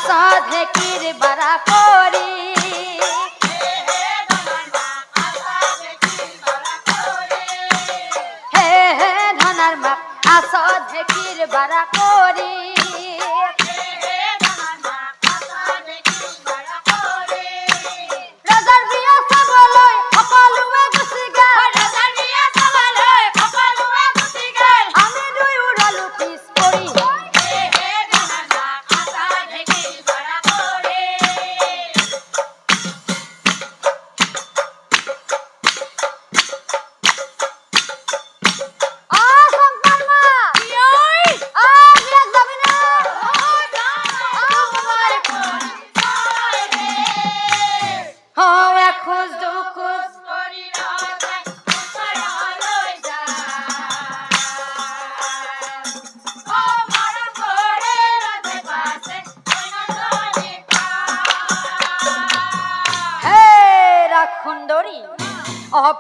আসা ঢেকির বাড়া করি হে হে ধনার মাপ আসা ঢেকির বাড়া করি রাজার বিয়া সবলয় অপালুয়ে গুছি গেল রাজার বিয়া সবলয় অপালুয়ে গুছি গেল আমি দুই উড়ালু পিস করি হে হে ধনার মাপ আসা ঢেকির বাড়া করি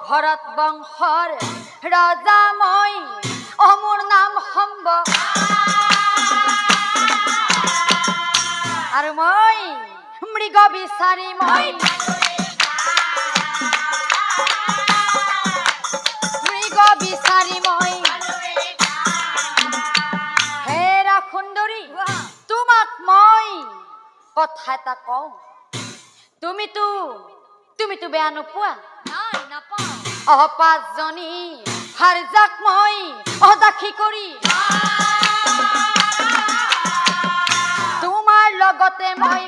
ভরত বংশৰ ৰজা মই অমোৰ নাম সম্ব আৰু মই মৃগ বিচাৰি মই মৃগ বিচাৰি মই হে ৰাখুন্দৰী তোমাক মই কথা এটা কওঁ তুমিতো বেয়া নোপোৱা পাঁচজনী হাৰজাক মই অদাখি কৰি তোমাৰ লগতে মই